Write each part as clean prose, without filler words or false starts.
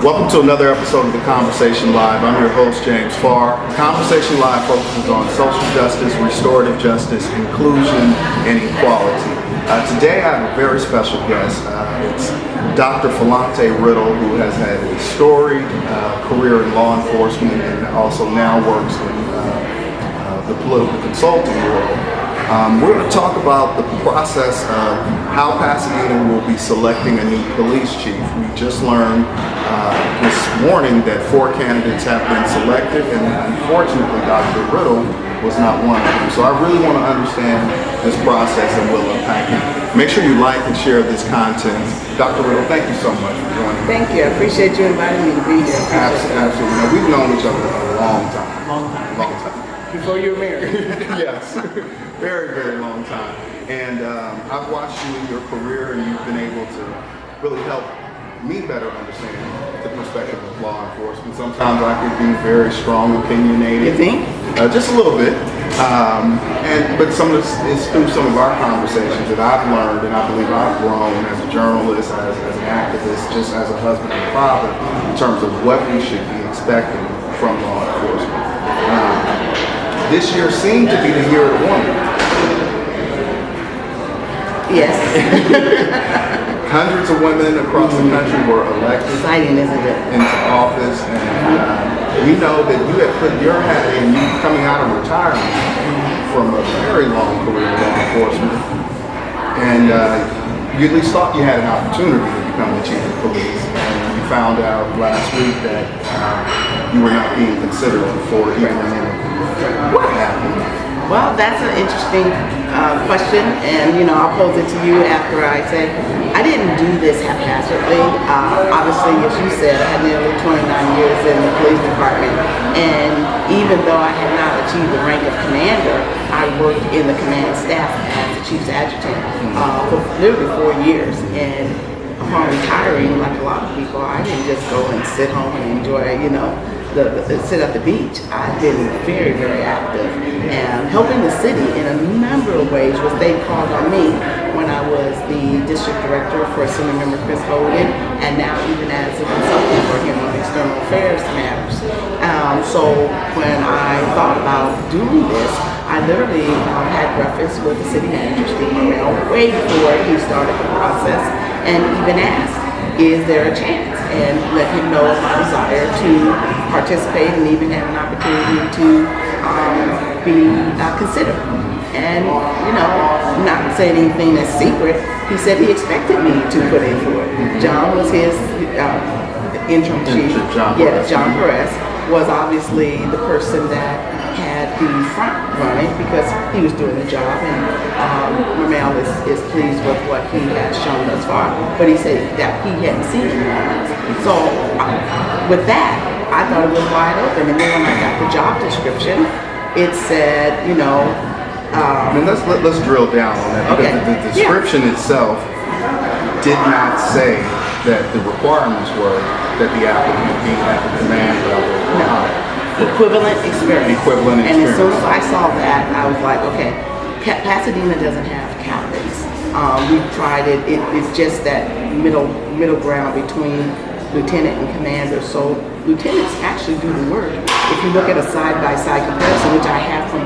Welcome to another episode of the Conversation Live. I'm your host, James Farr. Conversation Live focuses on social justice, restorative justice, inclusion, and equality. Today I have a very special guest. It's Dr. Phlunte Riddle, who has had a storied career in law enforcement and also now works in the political consulting world. We're going to talk about the process of how Pasadena will be selecting a new police chief. We just learned this morning that 4 candidates have been selected, and unfortunately Dr. Riddle was not one of them. So I really want to understand this process, and we'll unpack it. Make sure you like and share this content. Dr. Riddle, thank you so much for joining me. Thank you. I appreciate you inviting me to be here. Absolutely. Now, we've known each other a long time. Long time. Before you were married. Yes. Very, very long time. And I've watched you in your career, and you've been able to really help me better understand the perspective of law enforcement. Sometimes I could be very strong, opinionated. You think? Just a little bit. But some of this is through some of our conversations that I've learned, and I believe I've grown as a journalist, as an activist, just as a husband and father, in terms of what we should be expecting from law enforcement. This year seemed to be the year of the woman. Yes. Hundreds of women across the country were elected Exciting, isn't it? into office, and we know that you had put your hat in, you coming out of retirement from a very long career in law enforcement, and you at least thought you had an opportunity to become the chief of police, and you found out last week that you were not being considered for even an interview. What happened? Well, that's an interesting question, and I'll pose it to you after I say I didn't do this haphazardly. Obviously, as you said, I had nearly 29 years in the police department, and even though I had not achieved the rank of commander, I worked in the command staff as the chief's adjutant for literally 4 years. And upon retiring, like a lot of people, I didn't just go and sit home and enjoy, sit at the beach. I've been very, very active and helping the city in a number of ways. Was they called on me when I was the district director for Assembly Member Chris Holden, and now even as a consultant for him on external affairs matters. So when I thought about doing this, I literally had breakfast with the city manager, Steve Morrell, way before he started the process, and even asked, is there a chance? And let him know of my desire to participate and even have an opportunity to be considered. And, not saying anything that's secret, he said he expected me to put in for it. John was his interim chief. John Perez was obviously the person that had the front running because he was doing the job, and Ramel is pleased with what he has shown thus far, but he said that he hadn't seen it. So with that, I thought it was wide open, and then when I got the job description, it said, let's drill down on that, because the description itself did not say that the requirements were that the applicant be at the command level. No. Equivalent experience. And as soon as I saw that, I was like, okay, Pasadena doesn't have captains. We've tried it. It's just that middle ground between lieutenant and commander. So lieutenants actually do the work. If you look at a side-by-side comparison, which I have from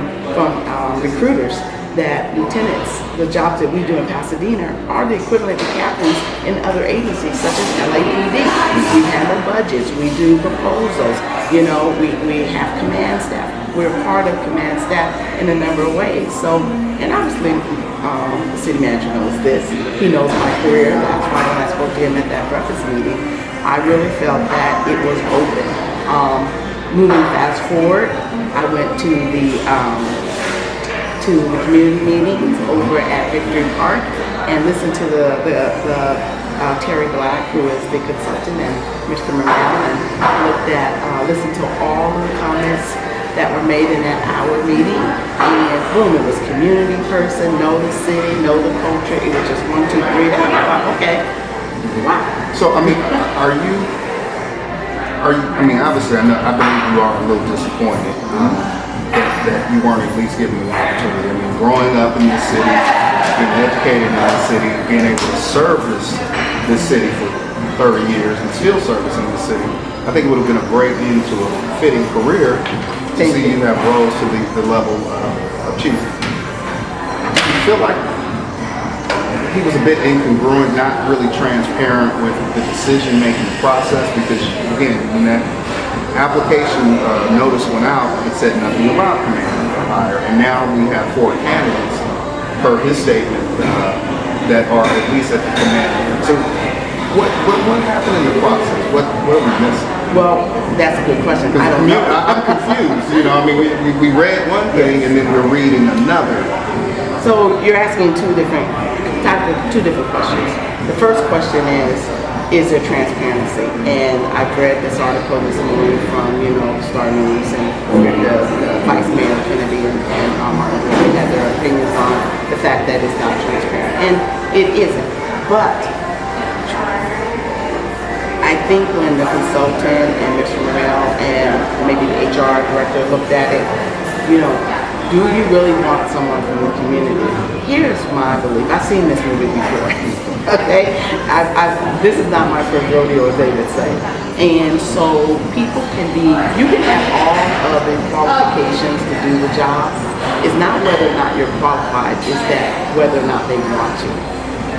recruiters, that lieutenants, the jobs that we do in Pasadena, are the equivalent to captains in other agencies such as LAPD. We handle budgets, we do proposals, we have command staff. We're part of command staff in a number of ways. So, and obviously, the city manager knows this. He knows my career. That's why when I spoke to him at that breakfast meeting, I really felt that it was open. Moving fast forward, I went to the community meetings over at Victory Park and listened to the Terry Black, who is the consultant, and Mr. Morrell, and listened to all of the comments that were made in that hour meeting, and boom, it was community person, know the city, know the culture. It was just 1, 2, 3. And I thought, okay, wow. So obviously I believe you are a little disappointed that you weren't at least given the opportunity. Growing up in the city, being educated in the city, being able to serve this city for 30 years and still servicing the city. I think it would have been a great end to a fitting career to see you have rose to the level of chief. You feel like he was a bit incongruent, not really transparent with the decision-making process, because again, when that application notice went out, it said nothing about command or hire, and now we have 4 candidates per his statement that are at least at the command. So what happened in the process? What are we missing? Well, that's a good question. I don't know. I'm confused. You know, I mean, we read one thing and then we're reading another. So you're asking two different questions. The first question is there transparency? And I've read this article this morning from, Star News, and the Vice Mayor Kennedy and Martin really had their opinions on the fact that it's not transparent. And it isn't. But I think when the consultant and Mr. Morrell and maybe the HR director looked at it, do you really want someone from the community? Here's my belief. I've seen this movie before. Okay? This is not my first rodeo, as they would say. And so people you can have all of the qualifications to do the job. It's not whether or not you're qualified, it's that whether or not they want you.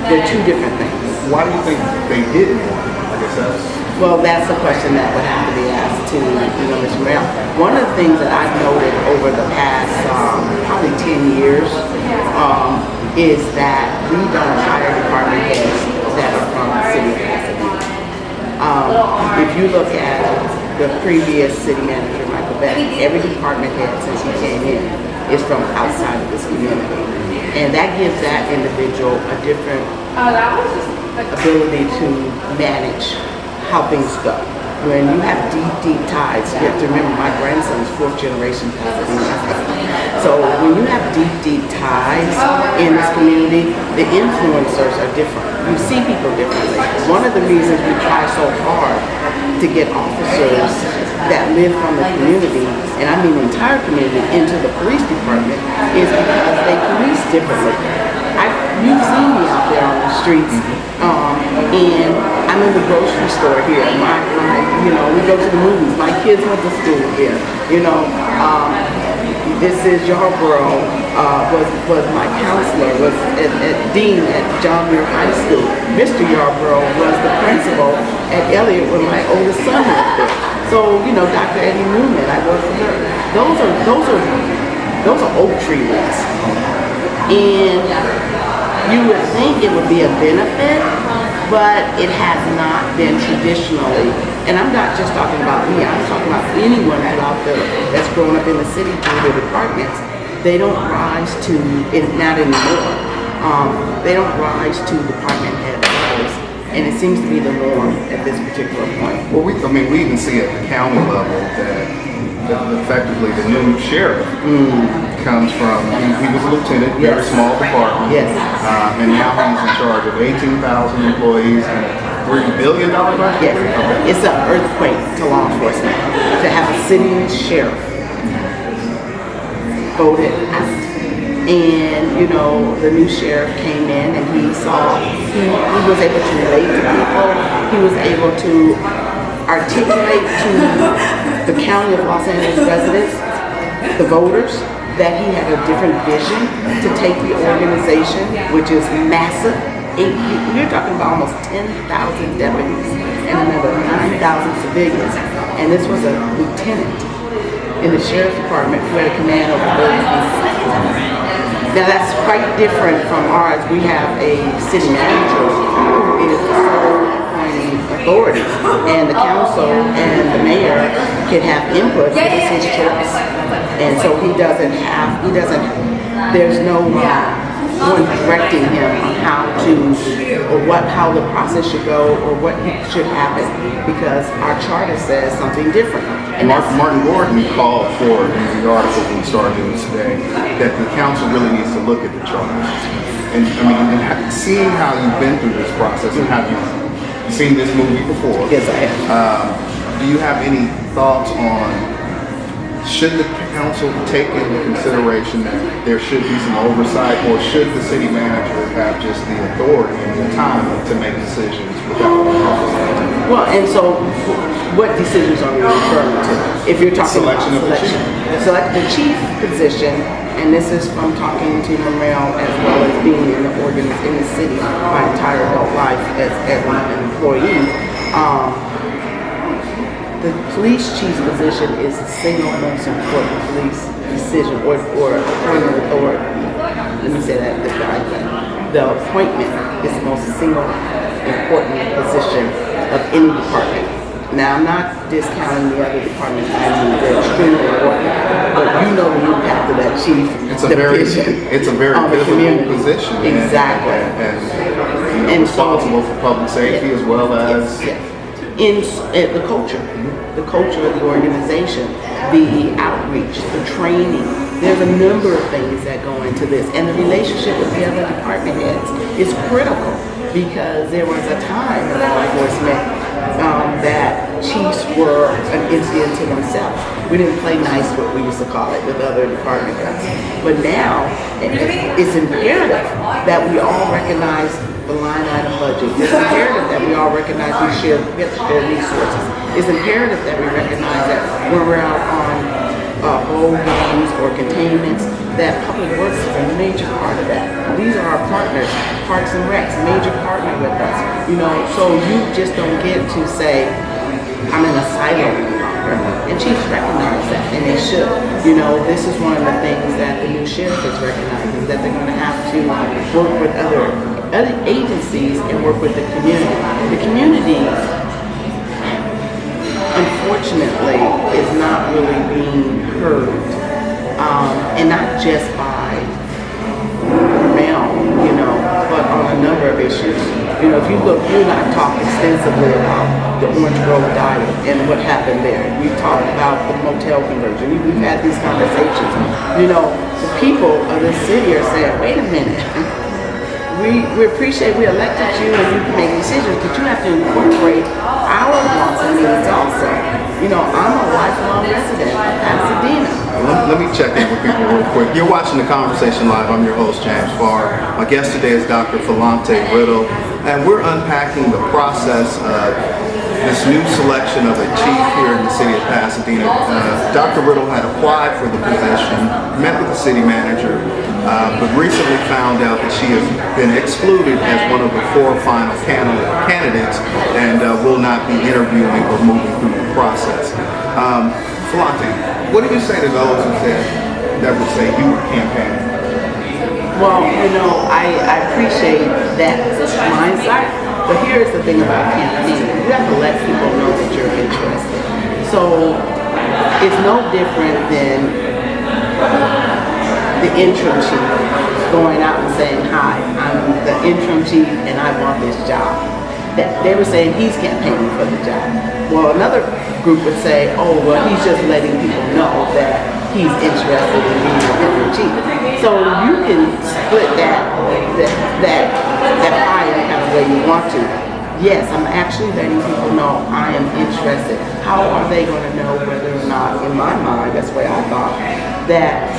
They're two different things. Why do you think they didn't want it? I guess that's the question that would have to be asked to Mr. Morrell. One of the things that I've noted over the past probably 10 years is that we don't hire department heads that are from the city of Pasadena. If you look at the previous city manager, Michael Beck, every department head since he came in is from outside of this community. And that gives that individual a different ability to manage how things go. When you have deep ties, you have to remember my grandson's 4th generation Pasadena. So when you have deep ties in this community, the influencers are different. You see people differently. One of the reasons we try so hard to get officers that live from the community, and I mean the entire community, into the police department is because they police differently. You've seen me out there on the streets, and I'm in the grocery store here. We go to the movies. My kids went to school here. This is Yarborough, was my counselor, was dean at John Muir High School. Mr. Yarborough was the principal at Elliott when my oldest son was there. So, Dr. Eddie Newman, I work for her. Those are oak tree roots. And you would think it would be a benefit, but it has not been traditionally. And I'm not just talking about me, I'm talking about anyone out there that's grown up in the city through their departments. They don't rise to, not anymore, they don't rise to department head levels. And it seems to be the norm at this particular point. Well, we even see at the county level that effectively the new sheriff comes from, he was a lieutenant, very small department, and now he's in charge of 18,000 employees and a $3 billion budget? Yes, okay. It's an earthquake to law enforcement to have a sitting sheriff voted out. And, the new sheriff came in and he was able to relate to people, he was able to articulate to the County of Los Angeles residents, the voters, that he had a different vision to take the organization, which is massive. You're talking about almost 10,000 deputies and another 9,000 civilians. And this was a lieutenant in the sheriff's department who had a command over 30 people. Now that's quite different from ours. We have a city manager who is authority, and the council and the mayor can have input, but it's his choice. And so there's no one directing him on how the process should go or what should happen, because our charter says something different. And Martin Gordon called for, in the article from Star News today, that the council really needs to look at the charter. And seeing how you've been through this process and how you've seen this movie before. Yes, I have. Do you have any thoughts on, should the council take into consideration that there should be some oversight, or should the city manager have just the authority and the time to make decisions without oversight? Well, and so what decisions are we referring to? If you're talking Selection about of the chief. select the chief position, and this is from talking to Morel as well as being in the city my entire adult life as an employee. The police chief's position is the single most important police decision or appointment authority. Let me say that the right way. The appointment is the most single important position of any department. Now, I'm not discounting the other departments. I mean, they're extremely important, but you know the impact of that chief division. It's a very visible position. Exactly. And responsible for public safety as well as in the culture of the organization, the outreach, the training. There's a number of things that go into this, and the relationship with the other department heads is critical, because there was a time in law enforcement that chiefs were an entity unto themselves. We didn't play nice, what we used to call it, with other department heads. But now, it's imperative that we all recognize the line item budget. It's imperative that we all recognize we have to share resources. It's imperative that we recognize that when we're out on bowl games or containments, that public works is a major part of that. These are our partners. Parks and Recs, major partner with us. So you just don't get to say, I'm in a silo any longer. And chiefs recognize that, and they should. This is one of the things that the new sheriff is recognizing, that they're going to have to work with other agencies and work with the community. The community, unfortunately, is not really being heard, and not just by mail, but on a number of issues. If you look, you and I talked extensively about the Orange Grove diet and what happened there. We talked about the motel conversion. We've had these conversations. The people of this city are saying, wait a minute. We appreciate we elected you and you can make decisions, but you have to incorporate our wants and needs also. I'm a lifelong resident of Pasadena. Let me check in with people real quick. You're watching the Conversation Live. I'm your host, James Farr. My guest today is Dr. Phlunte Riddle, and we're unpacking the process of this new selection of a chief here in the city of Pasadena. Dr. Riddle had applied for the position, met with the city manager, but recently found out that she has been excluded as one of the 4 final candidates and will not be interviewing or moving through the process. Phlunte, what do you say to those that would say you were campaigning? Well, I appreciate that mindset, but here's the thing about campaigning. You have to let people know that you're interested. So it's no different than the interim chief going out and saying, hi, I'm the interim chief and I want this job. That they were saying he's campaigning for the job. Well, another group would say, oh, well, he's just letting people know that he's interested in being the interim chief. So you can split that pie any kind of way you want to. Yes, I'm actually letting people know I am interested. How are they going to know whether or not, in my mind, that's the way I thought, that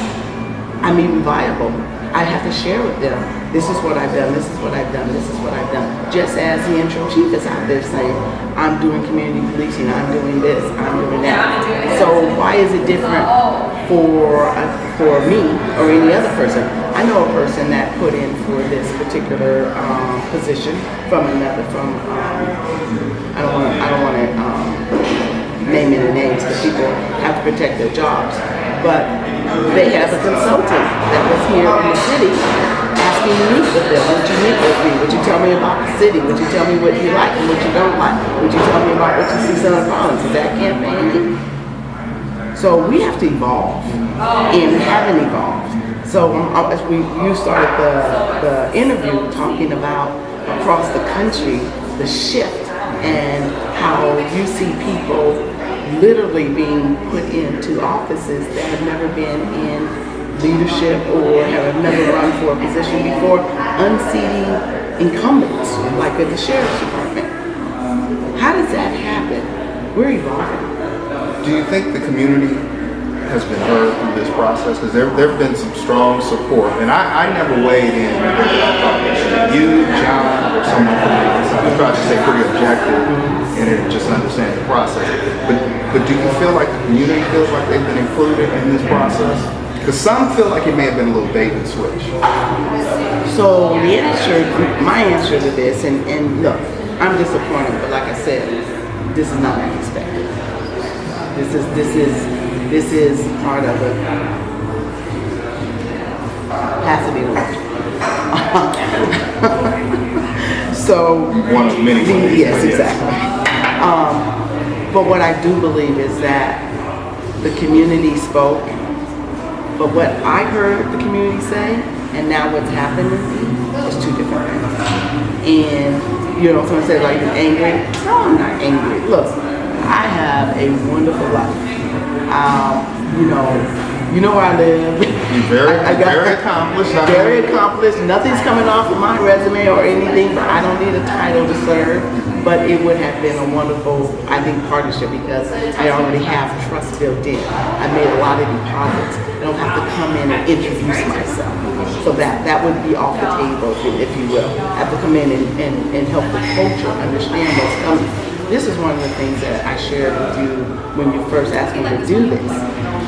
I'm even viable? I have to share with them, this is what I've done, this is what I've done, this is what I've done. Just as the interim chief is out there saying, I'm doing community policing, I'm doing this, I'm doing that. So why is it different for me or any other person? I know a person that put in for this particular position I don't want to name any names because people have to protect their jobs, but they have a consultant that was here in the city asking me to meet with them. Would you meet with me? Would you tell me about the city? Would you tell me what you like and what you don't like? Would you tell me about what you see Senator Collins? Is that campaigning? So we have to evolve, and we haven't evolved. So as you started the interview talking about across the country, the shift and how you see people literally being put into offices that have never been in leadership or have never run for a position before, unseating incumbents like at the sheriff's department. How does that happen? We're evolving. Do you think the community has been heard through this process? Because there have been some strong support, and I never weighed in. You, John, or someone from the, I tried to stay pretty objective and just understand the process. But do you feel like the community feels like they've been included in this process? Because some feel like it may have been a little bait and switch. So my answer to this, and look, I'm disappointed, but like I said, this is not unexpected. This is part of it. Pasadena. So one of many ways. Yes, exactly. But what I do believe is that the community spoke. But what I heard the community say, and now what's happening, is two different things. And you know, someone says, "Are you angry?" No, I'm not angry. Look, I have a wonderful life. You know where I live. You're very accomplished. Very accomplished. Nothing's coming off of my resume or anything, but I don't need a title to serve. But it would have been a wonderful, I think, partnership because I already have trust built in. I made a lot of deposits. I don't have to come in and introduce myself. So that would be off the table, if you will. I have to come in and help the culture understand what's coming. This is one of the things that I shared with you when you first asked me to do this,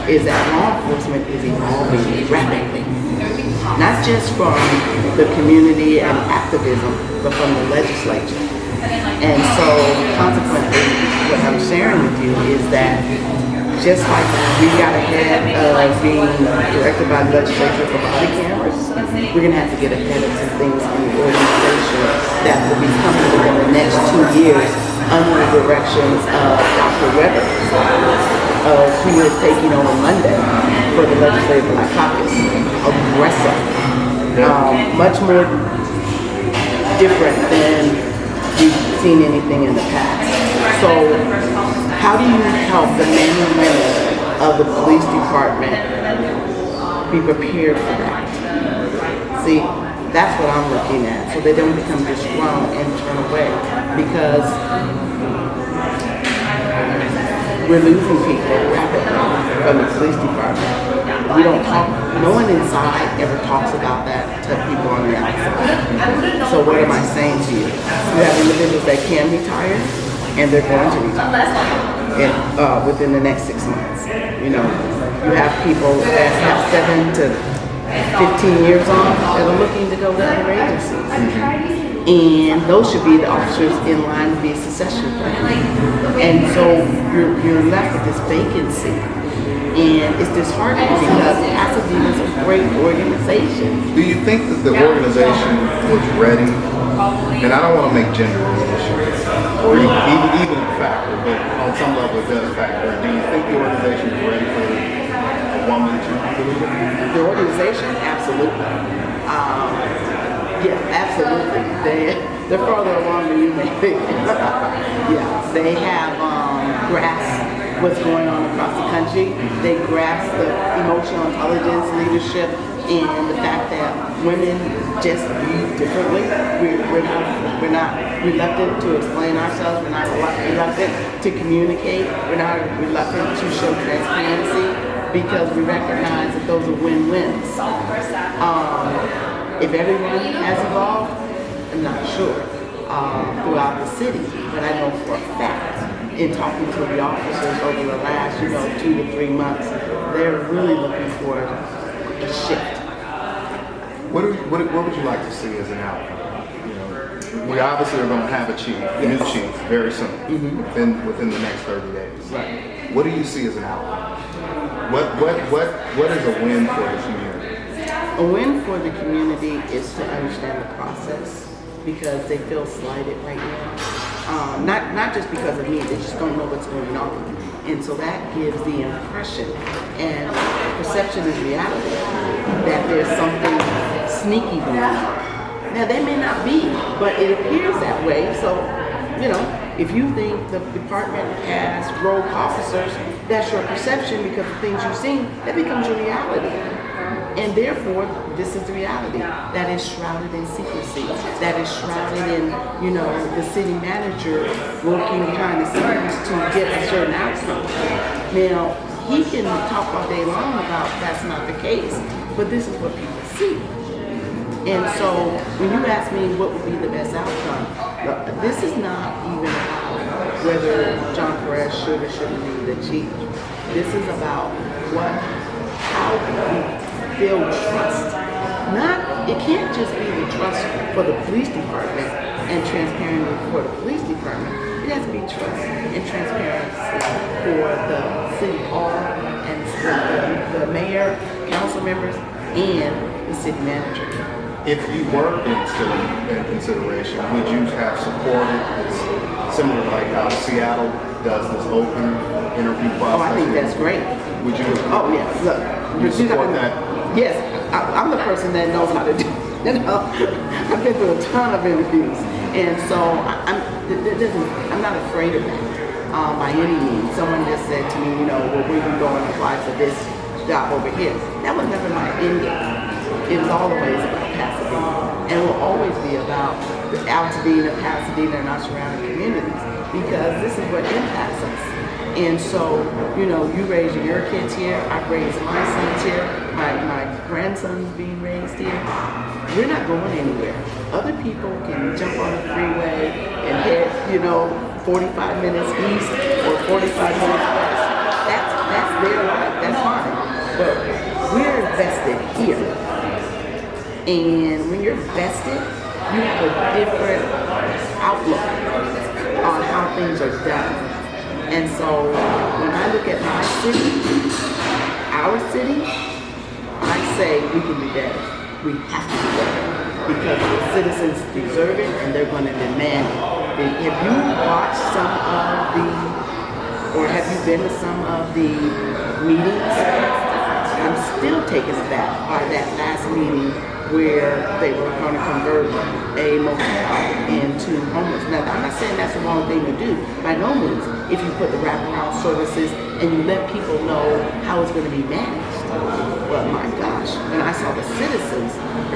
is that law enforcement is evolving rapidly. Not just from the community and activism, but from the legislature. And so consequently, what I'm sharing with you is that just like we got ahead of being directed by the legislature for body cameras, we're going to have to get ahead of some things in the organization that will be coming within the next 2 years under the directions of Dr. Weber, who is taking over Monday for the Legislative Black Caucus. Aggressive, much more different than we've seen anything in the past. So how do you help the men and women of the police department be prepared for that? See, that's what I'm looking at, so they don't become disgruntled and turn away, because we're losing people rapidly from the police department. We don't talk, no one inside ever talks about that to people on the outside. So what am I saying to you? You have individuals that can retire, and they're going to retire within the next 6 months. You know, you have people that have 7 to 15 years on that are looking to go to other agencies. And those should be the officers in line to be a succession plan. And so you're left with this vacancy. And it's disheartening because Pasadena is a great organization. Do you think that the organization was ready? And I don't want to make gender an issue, or even a factor, but on some level it does factor. Do you think the organization is ready for a woman to lead it? The organization, absolutely. Yeah, absolutely. They're further along than you may think. Yeah, they have grasped what's going on across the country. They grasp the emotional intelligence, leadership, and the fact that women just lead differently. We're not reluctant to explain ourselves. We're not reluctant to communicate. We're not reluctant to show transparency because we recognize that those are win-wins. If everyone has evolved, I'm not sure throughout the city, but I know for a fact in talking to the officers over the last 2 to 3 months, they're really looking for a shift. What would you like to see as an outcome? We obviously are going to have a chief, new chief, very soon, within the next 30 days. Right. What do you see as an outcome? What is a win for the community? A win for the community is to understand the process because they feel slighted right now. Not just because of me, they just don't know what's going on. And so that gives the impression, and perception is reality, that there's something sneaky going on. Now, they may not be, but it appears that way. So, if you think the department has rogue officers, that's your perception because of things you've seen, that becomes your reality. And therefore, this is the reality that is shrouded in secrecy, that is shrouded in, the city manager working behind the scenes to get a certain outcome. Now, he can talk all day long about that's not the case, but this is what people see. And so when you ask me what would be the best outcome, this is not even about whether John Perez should or shouldn't be the chief. This is about how we build trust. It can't just be the trust for the police department and transparency for the police department. It has to be trust and transparency for the city hall and the mayor, council members, and the city manager. If you were in consideration, would you have supported this, similar to like how Seattle does this open interview process? Oh, I think that's great. Would you? Oh, yeah. Look, you support that? Yes, I'm the person that knows how to do. I've been through a ton of interviews, and so I'm not afraid of that by any means. Someone just said to me, well, we can go and apply for this job over here. That was never my end game. It was always about Pasadena, and will always be about Pasadena, and our surrounding communities, because this is what impacts us. And so, you raise your kids here, I've raised my sons here, my grandson's being raised here. We're not going anywhere. Other people can jump on the freeway and head, 45 minutes east or 45 minutes west. That's their life, that's fine. But we're invested here. And when you're vested, you have a different outlook on how things are done. And so when I look at my city, our city, I say we can be better. We have to be better because the citizens deserve it and they're going to demand it. Have you watched or have you been to some of the meetings? I'm still taken aback by that last meeting where they were going to convert a motel into homeless. Now, I'm not saying that's the wrong thing to do, by no means, if you put the wraparound services and you let people know how it's going to be managed. But my gosh, when I saw the citizens,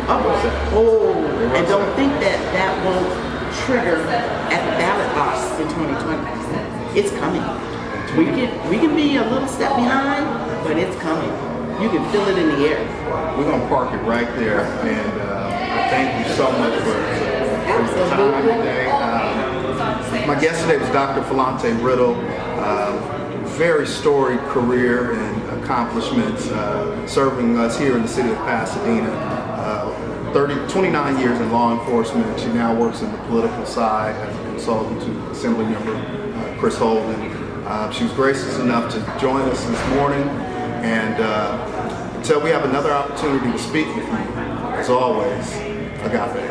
and don't think that won't trigger at the ballot box in 2020. It's coming. We can be a little step behind, but it's coming. You can feel it in the air. We're going to park it right there, and I thank you so much for your time today. My guest today was Dr. Phlunte Riddle. Very storied career and accomplishments serving us here in the city of Pasadena. 29 years in law enforcement. She now works in the political side as a consultant to Assembly Member Chris Holden. She was gracious enough to join us this morning, and until we have another opportunity to speak with you, as always, agape.